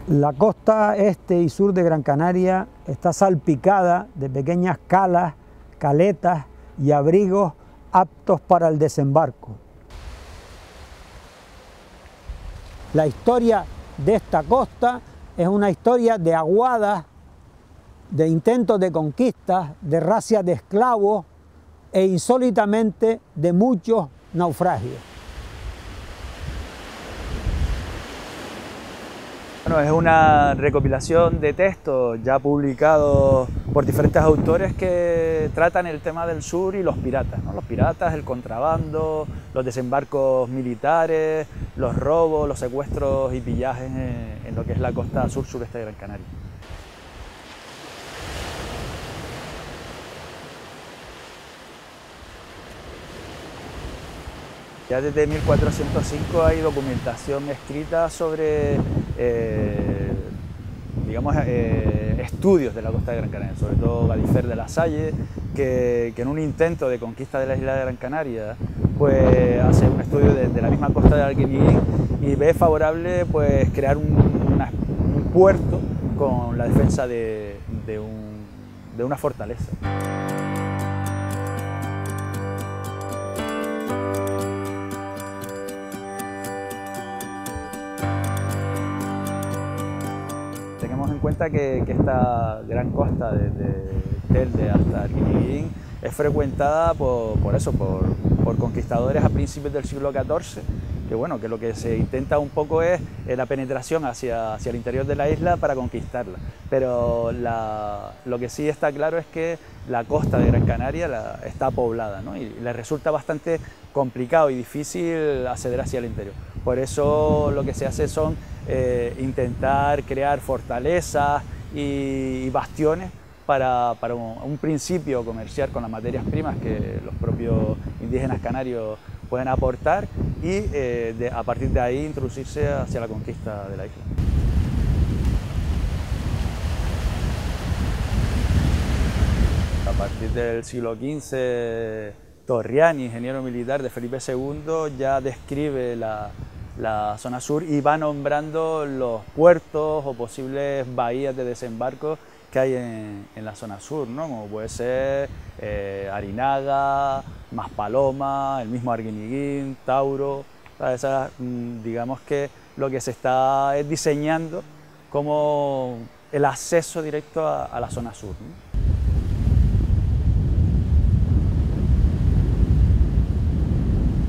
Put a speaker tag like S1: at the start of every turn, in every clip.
S1: La costa este y sur de Gran Canaria está salpicada de pequeñas calas, caletas y abrigos aptos para el desembarco. La historia de esta costa es una historia de aguadas, de intentos de conquista, de racias de esclavos e insólitamente de muchos naufragios.
S2: Bueno, es una recopilación de textos ya publicados por diferentes autores que tratan el tema del sur y los piratas, ¿no? Los piratas, el contrabando, los desembarcos militares, los robos, los secuestros y pillajes en lo que es la costa sur-sureste de Gran Canaria. Ya desde 1405 hay documentación escrita sobre estudios de la costa de Gran Canaria, sobre todo Gadifer de la Salle, que en un intento de conquista de la isla de Gran Canaria pues hace un estudio de la misma costa de Arguineguín y ve favorable pues crear un puerto con la defensa de una fortaleza. Tengamos en cuenta que esta gran costa desde Telde hasta Arguineguín es frecuentada por conquistadores a principios del siglo XIV, que lo que se intenta un poco es la penetración hacia el interior de la isla para conquistarla. Pero lo que sí está claro es que la costa de Gran Canaria está poblada, ¿no? Y le resulta bastante complicado y difícil acceder hacia el interior. Por eso lo que se hace son intentar crear fortalezas y bastiones para un principio comerciar con las materias primas que los propios indígenas canarios pueden aportar y a partir de ahí introducirse hacia la conquista de la isla. A partir del siglo XV, Torriani, ingeniero militar de Felipe II, ya describe la zona sur y va nombrando los puertos o posibles bahías de desembarco que hay en la zona sur, ¿no? Como puede ser Arinaga, Maspaloma, el mismo Arguineguín, Tauro. Digamos que lo que se está es diseñando como el acceso directo a la zona sur, ¿no?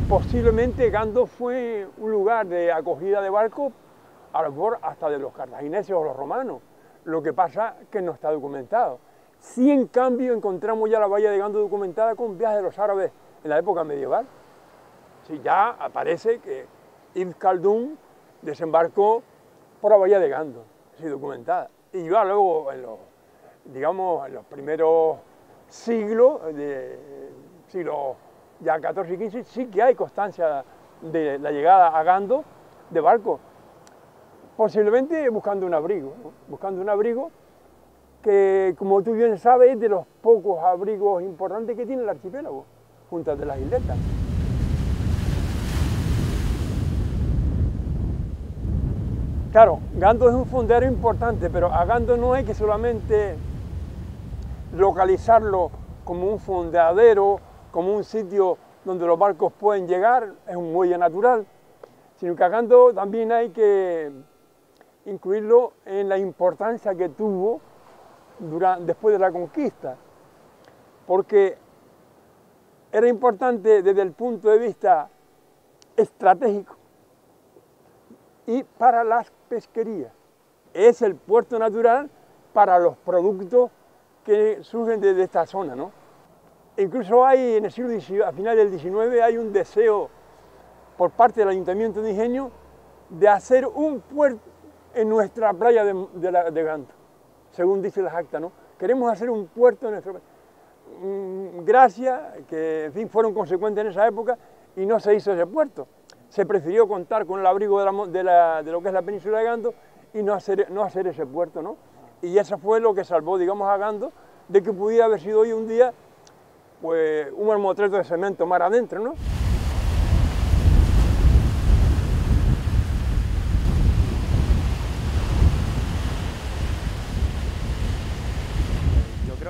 S3: Posiblemente Gando fue un lugar de acogida de barcos, a lo mejor hasta de los cartagineses o los romanos. Lo que pasa es que no está documentado. Sí, en cambio, encontramos ya la bahía de Gando documentada con viajes de los árabes en la época medieval. Sí, ya aparece que Ibn Khaldún desembarcó por la bahía de Gando, sí, documentada. Y ya luego, en los primeros siglos, ya 14 y 15, sí que hay constancia de la llegada a Gando de barcos, posiblemente buscando un abrigo, ¿no? Buscando un abrigo que, como tú bien sabes, es de los pocos abrigos importantes que tiene el archipiélago, junto de las isletas. Claro, Gando es un fondero importante, pero a Gando no hay que solamente localizarlo como un fondeadero, como un sitio donde los barcos pueden llegar, es un muelle natural, sino que a Gando también hay que incluirlo en la importancia que tuvo después de la conquista, porque era importante desde el punto de vista estratégico y para las pesquerías. Es el puerto natural para los productos que surgen desde esta zona, ¿no? Incluso hay en el siglo XIX, a finales del XIX, hay un deseo por parte del Ayuntamiento de Ingenio de hacer un puerto en nuestra playa de Gando, según dice las actas, ¿no? Queremos hacer un puerto en nuestra playa. Gracias, que en fin fueron consecuentes en esa época y no se hizo ese puerto. Se prefirió contar con el abrigo de lo que es la península de Gando y no hacer ese puerto, ¿no? Y eso fue lo que salvó, digamos, a Gando de que pudiera haber sido hoy un día pues un mamotreto de cemento mar adentro, ¿no?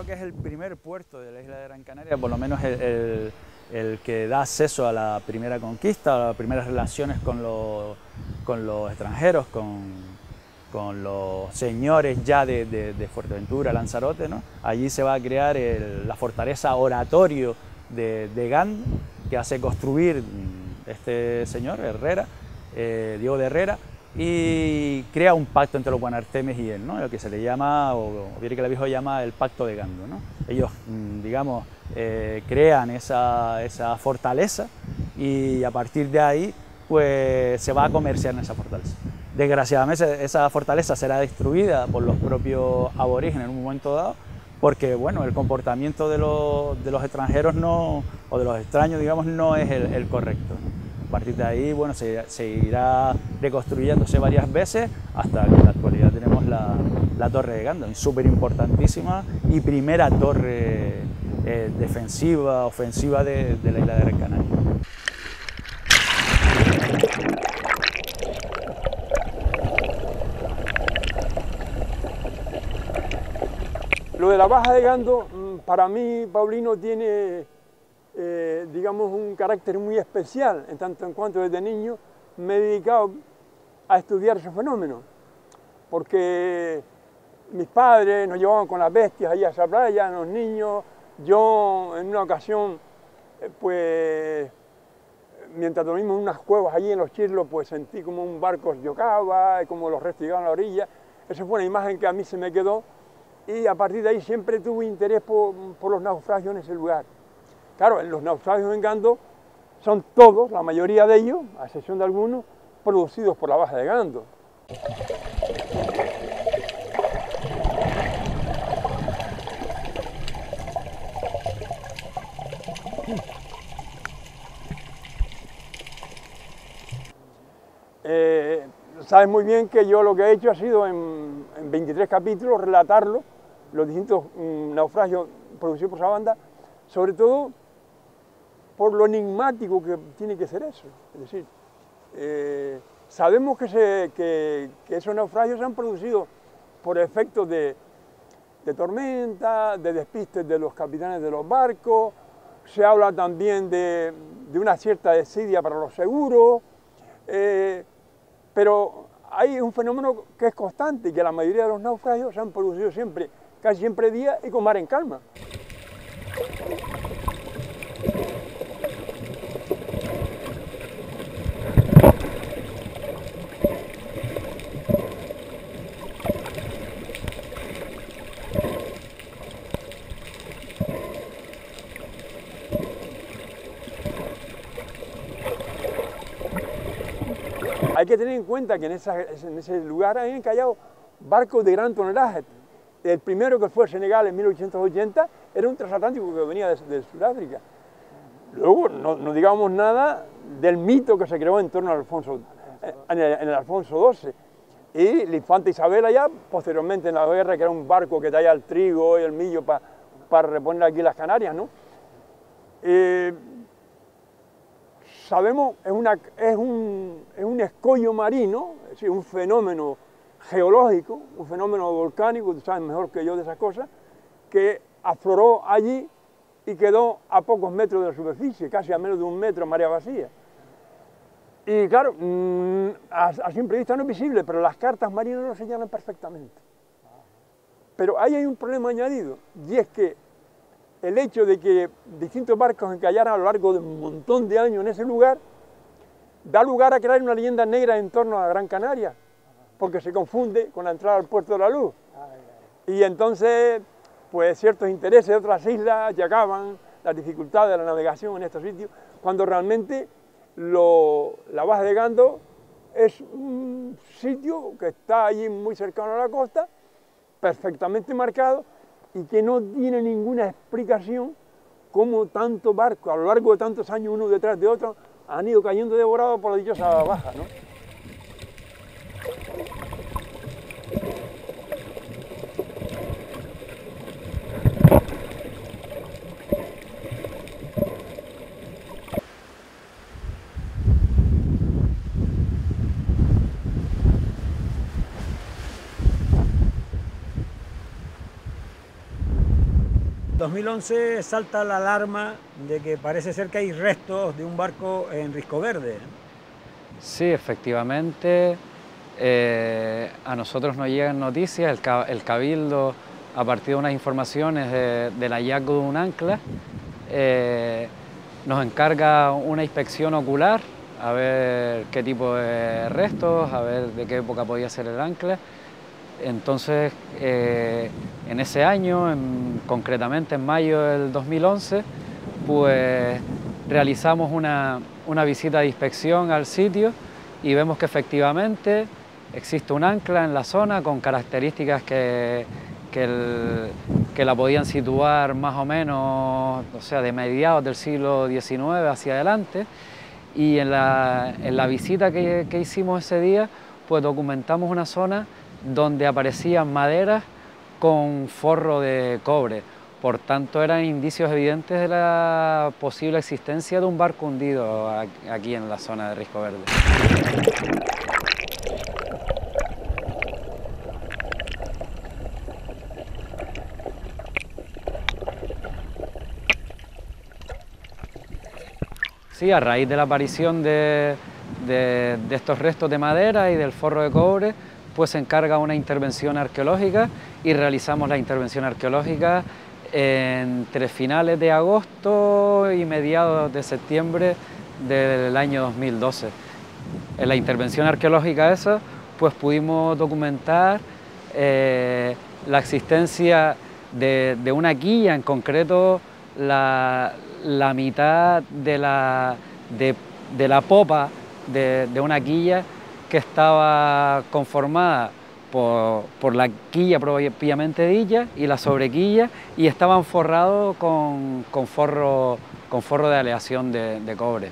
S2: que es el primer puerto de la isla de Gran Canaria, por lo menos el que da acceso a la primera conquista, a las primeras relaciones con los extranjeros, con los señores ya de Fuerteventura, Lanzarote, ¿no? Allí se va a crear la fortaleza oratorio de Gando, que hace construir este señor, Herrera, Diego de Herrera, y crea un pacto entre los guanartemes y él, ¿no? Lo que se le llama, o bien que el viejo llama, el pacto de Gando, ¿no? Ellos, digamos, crean esa fortaleza y a partir de ahí pues se va a comerciar en esa fortaleza. Desgraciadamente esa fortaleza será destruida por los propios aborígenes en un momento dado, porque bueno, el comportamiento de los extranjeros o de los extraños, digamos, no es el correcto, ¿no? A partir de ahí, bueno, se irá reconstruyéndose varias veces hasta que en la actualidad tenemos la Torre de Gando, súper importantísima y primera torre defensiva, ofensiva de la isla de Gran Canaria.
S3: Lo de la Baja de Gando, para mí, Paulino, tiene, digamos, un carácter muy especial, en tanto en cuanto desde niño me he dedicado a estudiar ese fenómeno, porque mis padres nos llevaban con las bestias allá a esa playa, los niños. Yo, en una ocasión, pues, mientras dormimos en unas cuevas allí en los Chirlos, pues sentí como un barco chocaba, como los restos llegaban a la orilla. Esa fue una imagen que a mí se me quedó. Y a partir de ahí siempre tuve interés por los naufragios en ese lugar. Claro, los naufragios en Gando son todos, la mayoría de ellos, a excepción de algunos, producidos por la Baja de Gando. Sabes muy bien que yo lo que he hecho ha sido en 23 capítulos relatarlo, los distintos naufragios producidos por esa banda, sobre todo por lo enigmático que tiene que ser eso. Es decir, sabemos que esos naufragios se han producido por efectos de tormenta, de despistes de los capitanes de los barcos, se habla también de una cierta desidia para los seguros, pero hay un fenómeno que es constante y que la mayoría de los naufragios se han producido siempre, casi siempre día y con mar en calma. Hay que tener en cuenta que en ese lugar habían encallado barcos de gran tonelaje. El primero, que fue el Senegal en 1880, era un transatlántico que venía de Sudáfrica. Luego, no digamos nada del mito que se creó en torno al en el Alfonso XII. Y la infanta Isabel allá, posteriormente en la guerra, que era un barco que traía el trigo y el millo para reponer aquí las Canarias, ¿no? Sabemos, es un escollo marino, es decir, un fenómeno geológico, un fenómeno volcánico, tú sabes mejor que yo de esas cosas, que afloró allí y quedó a pocos metros de la superficie, casi a menos de 1 metro en marea vacía. Y claro, a simple vista no es visible, pero las cartas marinas lo señalan perfectamente. Pero ahí hay un problema añadido, y es que el hecho de que distintos barcos encallaran a lo largo de un montón de años en ese lugar, da lugar a crear una leyenda negra en torno a Gran Canaria, porque se confunde con la entrada al Puerto de la Luz. Y entonces, pues ciertos intereses de otras islas llegaban, las dificultades de la navegación en estos sitios, cuando realmente la Baja de Gando es un sitio que está allí muy cercano a la costa, perfectamente marcado, y que no tiene ninguna explicación cómo tantos barcos, a lo largo de tantos años, uno detrás de otro, han ido cayendo devorados por la dichosa Baja, ¿no?
S1: 2011 salta la alarma de que parece ser que hay restos de un barco en Risco Verde.
S4: Sí, efectivamente, a nosotros nos llegan noticias, el Cabildo, a partir de unas informaciones del hallazgo de un ancla, nos encarga una inspección ocular, a ver qué tipo de restos, a ver de qué época podía ser el ancla. Entonces, en ese año, concretamente en mayo del 2011, pues realizamos una visita de inspección al sitio y vemos que efectivamente existe un ancla en la zona con características que la podían situar más o menos, o sea, de mediados del siglo XIX hacia adelante. Y en la visita que hicimos ese día, pues documentamos una zona donde aparecían maderas con forro de cobre. Por tanto, eran indicios evidentes de la posible existencia de un barco hundido aquí en la zona de Risco Verde. Sí, a raíz de la aparición de estos restos de madera y del forro de cobre, pues se encarga una intervención arqueológica y realizamos la intervención arqueológica entre finales de agosto y mediados de septiembre del año 2012. En la intervención arqueológica esa, pues pudimos documentar la existencia de una quilla, en concreto la mitad de la popa de una quilla que estaba conformada por la quilla propiamente dicha y la sobrequilla, y estaban forrados con forro de aleación de cobre.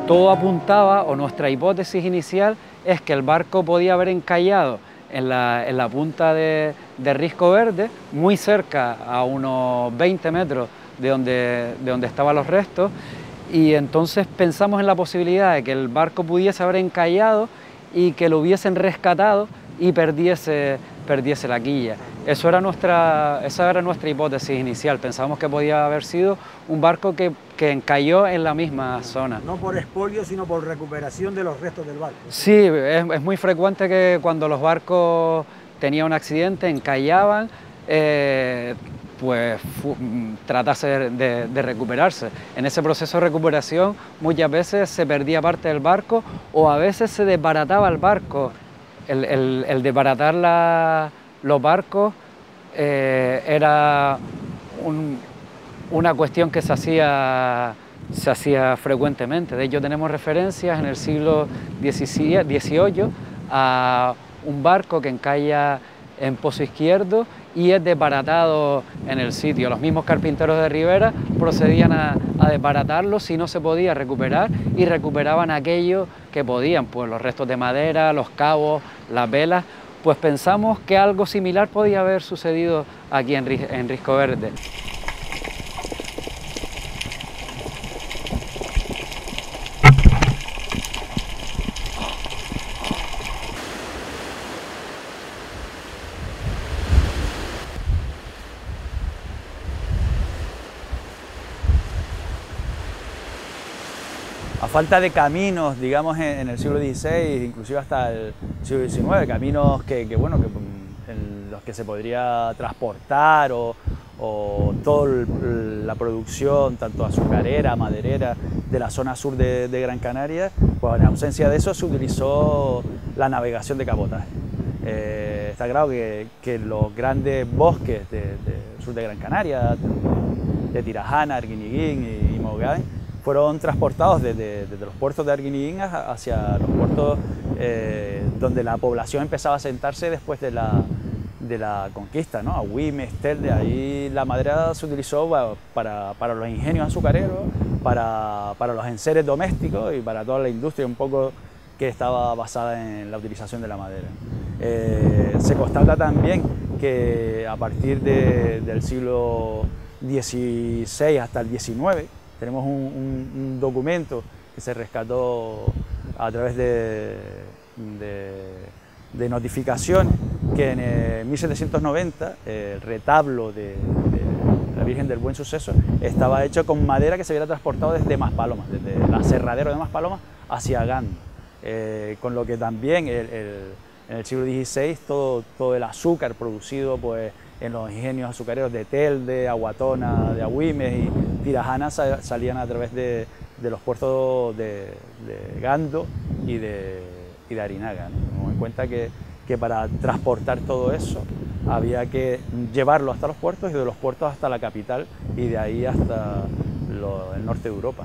S4: Todo apuntaba, o nuestra hipótesis inicial, es que el barco podía haber encallado en la punta de Risco Verde, muy cerca, a unos 20 metros de donde estaban los restos, y entonces pensamos en la posibilidad de que el barco pudiese haber encallado y que lo hubiesen rescatado y perdiese la quilla. Esa era nuestra hipótesis inicial. Pensábamos que podía haber sido un barco que encalló en la misma zona.
S1: No por expolio, sino por recuperación de los restos del barco.
S4: Sí, es muy frecuente que cuando los barcos tenían un accidente, encallaban, pues tratase de recuperarse. En ese proceso de recuperación muchas veces se perdía parte del barco o a veces se desbarataba el barco. El desbaratar los barcos era una cuestión que se hacía frecuentemente. De hecho, tenemos referencias en el siglo XVIII a un barco que encalla en Pozo Izquierdo y es desbaratado en el sitio. Los mismos carpinteros de Ribera procedían a desbaratarlo si no se podía recuperar, y recuperaban aquello que podían, pues los restos de madera, los cabos, las velas. Pues pensamos que algo similar podía haber sucedido aquí en Risco Verde.
S2: A falta de caminos, digamos, en el siglo XVI, inclusive hasta el siglo XIX, caminos en los que se podría transportar o toda la producción, tanto azucarera, maderera, de la zona sur de Gran Canaria, pues en ausencia de eso se utilizó la navegación de cabotaje. Está claro que los grandes bosques del sur de Gran Canaria, de Tirajana, Arguineguín y Mogán, fueron transportados desde los puertos de Arguineguín hacia los puertos donde la población empezaba a asentarse después de la conquista, ¿no? Agüimes, Telde. Ahí la madera se utilizó para los ingenios azucareros, para los enseres domésticos y para toda la industria un poco que estaba basada en la utilización de la madera. Se constata también que a partir del siglo XVI hasta el XIX, tenemos un documento que se rescató a través de notificaciones, que en 1790 el retablo de la Virgen del Buen Suceso estaba hecho con madera que se hubiera transportado desde Maspalomas, desde el aserradero de Maspalomas hacia Gando, con lo que también en el siglo XVI todo el azúcar producido pues, en los ingenios azucareros de Telde, Aguatona, de Agüimes y Tirajana salían a través de los puertos de Gando y de Arinaga, ¿no? Tenemos en cuenta que para transportar todo eso había que llevarlo hasta los puertos y de los puertos hasta la capital y de ahí hasta el norte de Europa.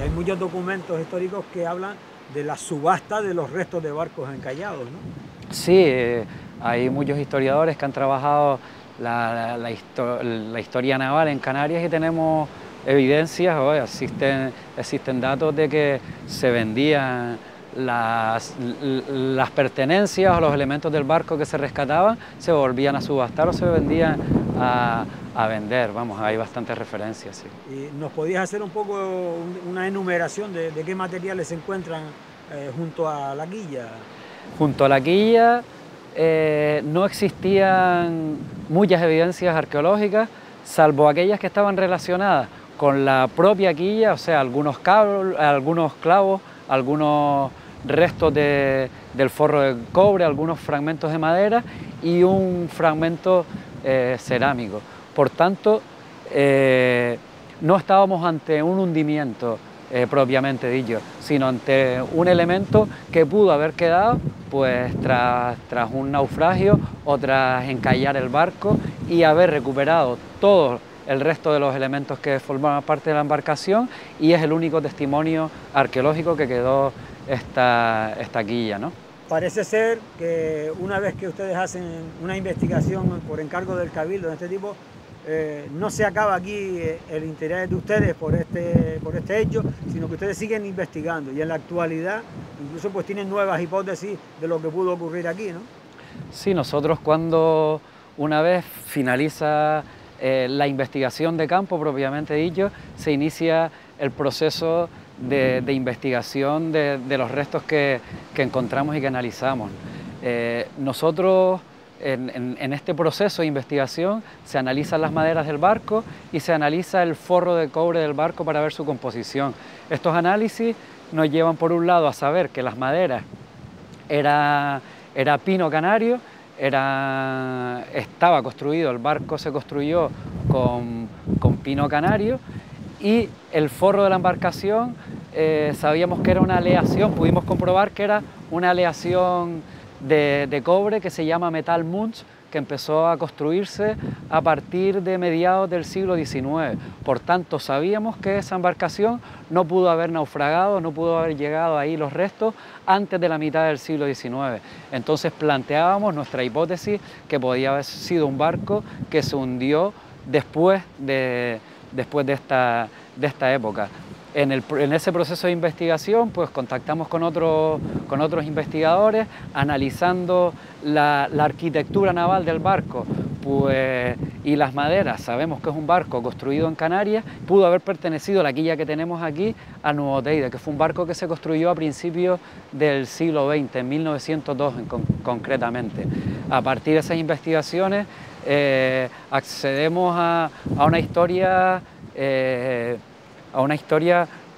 S1: Hay muchos documentos históricos que hablan de la subasta de los restos de barcos encallados, ¿no?
S4: Sí, hay muchos historiadores que han trabajado la historia naval en Canarias y tenemos evidencias, existen datos de que se vendían las pertenencias o los elementos del barco que se rescataban, se volvían a subastar o se vendían a vender. Vamos, hay bastantes referencias. Sí.
S1: ¿Y nos podías hacer un poco una enumeración de qué materiales se encuentran junto a la quilla?
S4: Junto a la quilla no existían muchas evidencias arqueológicas, salvo aquellas que estaban relacionadas con la propia quilla, o sea, algunos clavos, algunos restos del forro de cobre, algunos fragmentos de madera y un fragmento cerámico. Por tanto, no estábamos ante un hundimiento propiamente dicho, sino ante un elemento que pudo haber quedado pues, tras un naufragio o tras encallar el barco y haber recuperado todo el resto de los elementos que formaban parte de la embarcación, y es el único testimonio arqueológico que quedó esta quilla, ¿no?
S1: Parece ser que una vez que ustedes hacen una investigación por encargo del Cabildo de este tipo, no se acaba aquí el interés de ustedes por este hecho, sino que ustedes siguen investigando y en la actualidad incluso pues tienen nuevas hipótesis de lo que pudo ocurrir aquí, ¿no?
S4: Sí, nosotros cuando una vez finaliza la investigación de campo propiamente dicho, se inicia el proceso de investigación de los restos que encontramos y que analizamos. Nosotros en este proceso de investigación se analizan las maderas del barco y se analiza el forro de cobre del barco para ver su composición. Estos análisis nos llevan por un lado a saber que las maderas era pino canario, estaba construido, el barco se construyó con pino canario, y el forro de la embarcación sabíamos que era una aleación, pudimos comprobar que era una aleación de cobre que se llama metal Munch, que empezó a construirse a partir de mediados del siglo XIX. Por tanto, sabíamos que esa embarcación no pudo haber naufragado, no pudo haber llegado ahí los restos antes de la mitad del siglo XIX. Entonces planteábamos nuestra hipótesis que podía haber sido un barco que se hundió después de esta época. En ese proceso de investigación pues contactamos con otros investigadores analizando la arquitectura naval del barco pues, y las maderas. Sabemos que es un barco construido en Canarias, pudo haber pertenecido a la quilla que tenemos aquí a Nuevo Teide, que fue un barco que se construyó a principios del siglo XX, en 1902 concretamente. A partir de esas investigaciones accedemos a una historia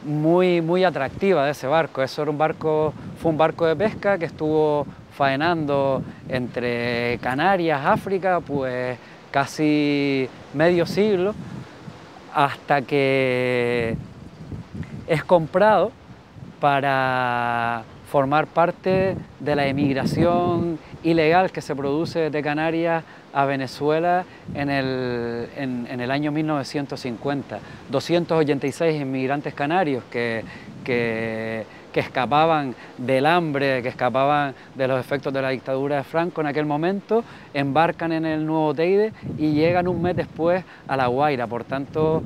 S4: muy atractiva de ese barco. Fue un barco de pesca que estuvo faenando entre Canarias, África, pues casi medio siglo, hasta que es comprado para formar parte de la emigración ilegal que se produce de Canarias a Venezuela en el año 1950. 286 inmigrantes canarios que que escapaban del hambre, que escapaban de los efectos de la dictadura de Franco en aquel momento, embarcan en el nuevo Teide y llegan un mes después a La Guaira. Por tanto,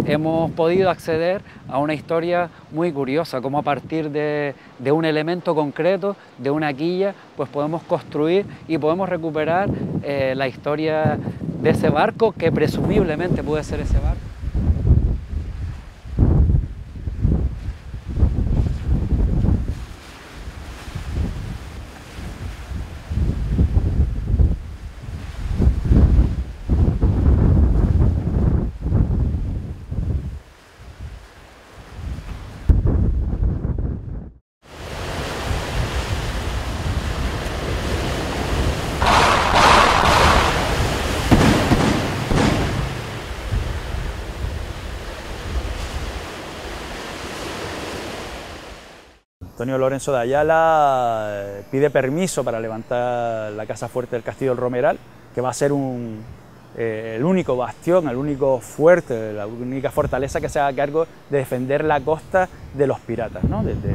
S4: hemos podido acceder a una historia muy curiosa, como a partir de un elemento concreto, de una quilla, pues podemos construir y podemos recuperar la historia de ese barco, que presumiblemente puede ser ese barco.
S2: Antonio Lorenzo de Ayala pide permiso para levantar la casa fuerte del Castillo del Romeral, que va a ser el único bastión, el único fuerte, la única fortaleza que se haga cargo de defender la costa de los piratas, ¿no? Desde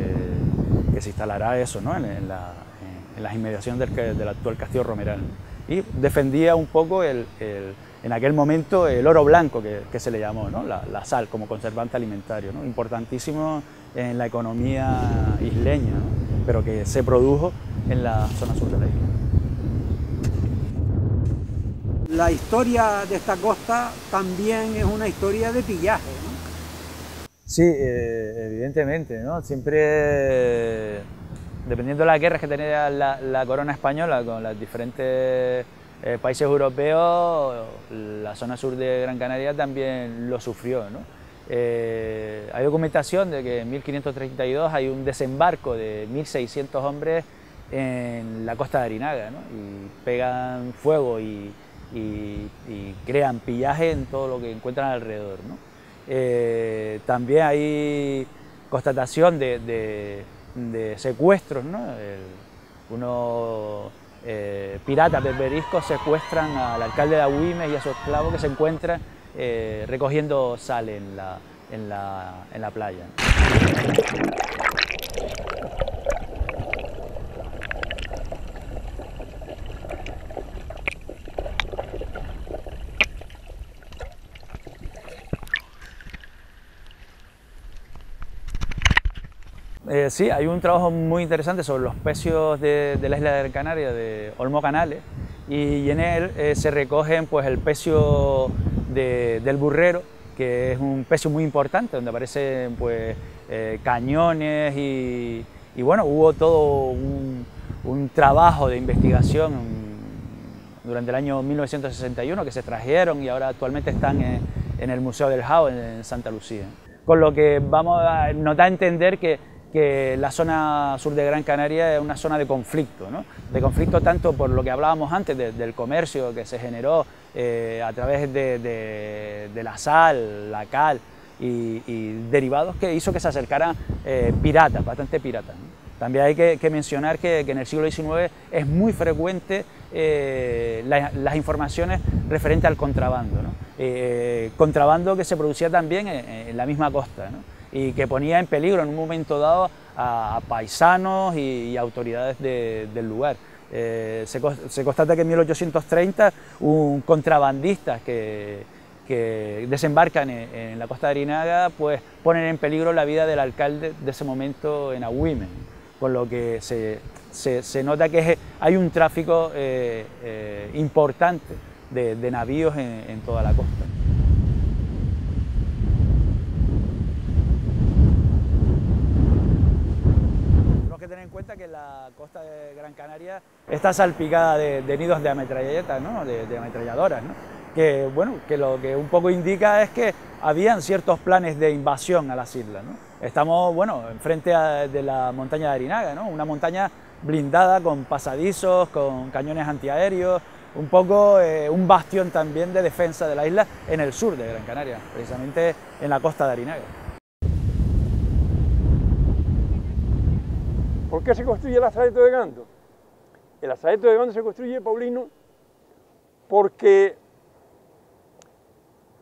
S2: que se instalará eso, ¿no? en las inmediaciones del actual Castillo Romeral. Y defendía un poco en aquel momento el oro blanco, que se le llamó, ¿no? La sal como conservante alimentario, ¿no? Importantísimo en la economía isleña, ¿no? Pero que se produjo en la zona sur de la isla.
S1: La historia de esta costa también es una historia de pillaje, ¿no?
S2: Sí, evidentemente, ¿no? Siempre, dependiendo de las guerras que tenía la corona española con los diferentes países europeos, la zona sur de Gran Canaria también lo sufrió, ¿no? Hay documentación de que en 1532 hay un desembarco de 1.600 hombres en la costa de Arinaga, ¿no? Y pegan fuego y crean pillaje en todo lo que encuentran alrededor, ¿no? También hay constatación de secuestros, ¿no? Unos piratas berberiscos secuestran al alcalde de Agüimes y a su esclavo, que se encuentran recogiendo sal en la playa. Sí, hay un trabajo muy interesante sobre los pecios de la isla de Gran Canaria, de Olmo Canales, y en él se recogen pues, el pecio del burrero, que es un pecio muy importante, donde aparecen pues, cañones y bueno, hubo todo un trabajo de investigación durante el año 1961 que se trajeron y ahora actualmente están en el Museo del Jao en Santa Lucía. Con lo que nos da a entender que la zona sur de Gran Canaria es una zona de conflicto, ¿no? De conflicto tanto por lo que hablábamos antes del comercio que se generó a través de la sal, la cal y derivados, que hizo que se acercaran piratas, bastante piratas, ¿no? También hay que mencionar que en el siglo XIX es muy frecuente las informaciones referentes al contrabando, ¿no? Contrabando que se producía también en la misma costa, ¿no? Y que ponía en peligro en un momento dado a paisanos y autoridades del lugar. Se constata que en 1830 un contrabandistas que desembarcan en la costa de Arinaga pues ponen en peligro la vida del alcalde de ese momento en Agüimes, con lo que se nota que hay un tráfico importante de navíos en toda la costa. Tener en cuenta que la costa de Gran Canaria está salpicada de nidos de ametralletas, ¿no? de ametralladoras, ¿no? Que, bueno, que lo que un poco indica es que habían ciertos planes de invasión a las islas, ¿no? Estamos, bueno, enfrente de la montaña de Arinaga, ¿no? Una montaña blindada con pasadizos, con cañones antiaéreos, un poco un bastión también de defensa de la isla en el sur de Gran Canaria, precisamente en la costa de Arinaga.
S3: ¿Por qué se construye el azaleto de Gando? El azaleto de Gando se construye, Paulino, porque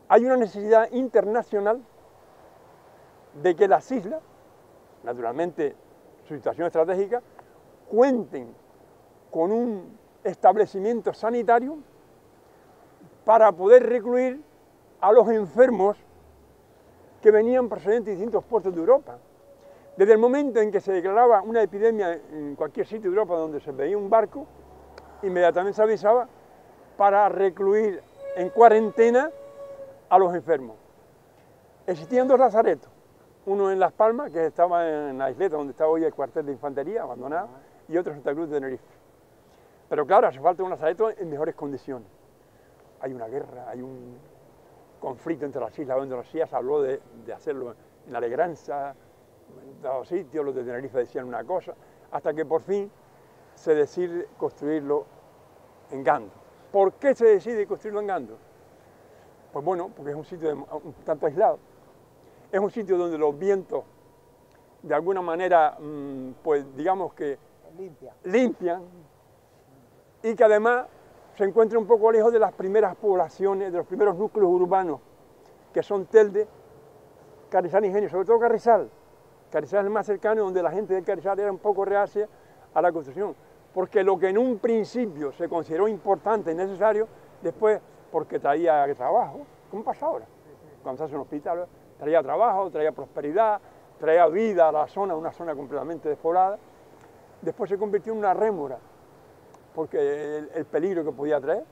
S3: hay una necesidad internacional de que las islas naturalmente su situación estratégica, cuenten con un establecimiento sanitario para poder recluir a los enfermos que venían procedentes de distintos puertos de Europa. Desde el momento en que se declaraba una epidemia en cualquier sitio de Europa donde se veía un barco, inmediatamente se avisaba para recluir en cuarentena a los enfermos. Existían dos lazaretos, uno en Las Palmas, que estaba en la isleta donde está hoy el cuartel de infantería, abandonado, y otro en Santa Cruz de Tenerife. Pero claro, hace falta un lazareto en mejores condiciones. Hay una guerra, hay un conflicto entre las islas, donde los se habló de hacerlo en la Alegranza, en dados sitios, los de Tenerife decían una cosa, hasta que por fin se decide construirlo en Gando. ¿Por qué se decide construirlo en Gando? Pues bueno, porque es un sitio un tanto aislado. Es un sitio donde los vientos, de alguna manera, pues digamos que limpian, y que además se encuentra un poco lejos de las primeras poblaciones, de los primeros núcleos urbanos, que son Telde, Carrizal y Ingenio, sobre todo Carrizal. Carrizal es el más cercano, donde la gente de Carrizal era un poco reacia a la construcción, porque lo que en un principio se consideró importante y necesario, después, porque traía trabajo, como pasa ahora, cuando se hace un hospital, traía trabajo, traía prosperidad, traía vida a la zona, una zona completamente despoblada, después se convirtió en una rémora, porque el peligro que podía traer.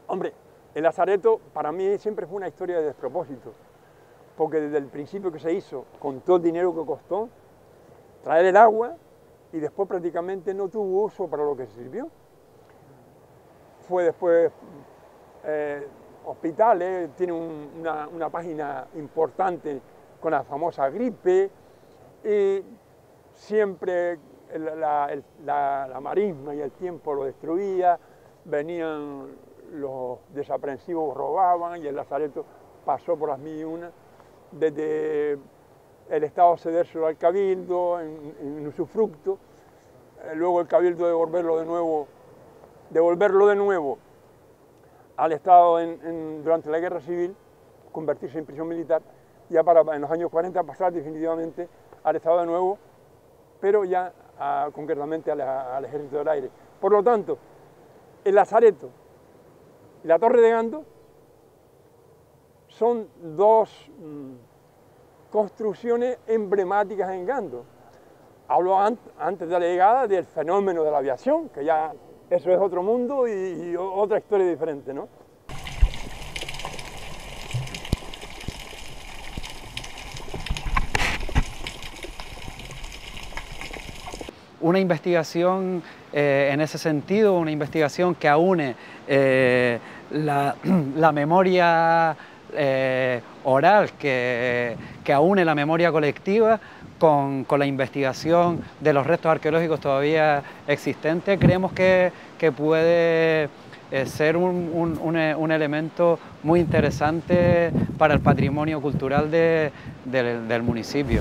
S3: Hombre, el lazareto para mí siempre fue una historia de despropósito, porque desde el principio que se hizo, con todo el dinero que costó, traer el agua, y después prácticamente no tuvo uso para lo que se sirvió. Fue después hospitales, tiene una página importante con la famosa gripe, y siempre la marisma y el tiempo lo destruía, venían los desaprensivos, robaban, y el lazareto pasó por las mil y una, desde el Estado cedérselo al Cabildo en usufructo, luego el Cabildo devolverlo de nuevo al Estado durante la Guerra Civil, convertirse en prisión militar, ya para en los años 40 pasar definitivamente al Estado de nuevo, pero ya concretamente al Ejército del Aire. Por lo tanto, el lazareto y la Torre de Gando son dos construcciones emblemáticas en Gando. Hablo antes de la llegada del fenómeno de la aviación, que ya eso es otro mundo y otra historia diferente, ¿no?
S4: Una investigación en ese sentido, una investigación que aúne la memoria oral, que aúne la memoria colectiva con la investigación de los restos arqueológicos todavía existentes. Creemos que puede ser un elemento muy interesante para el patrimonio cultural del municipio.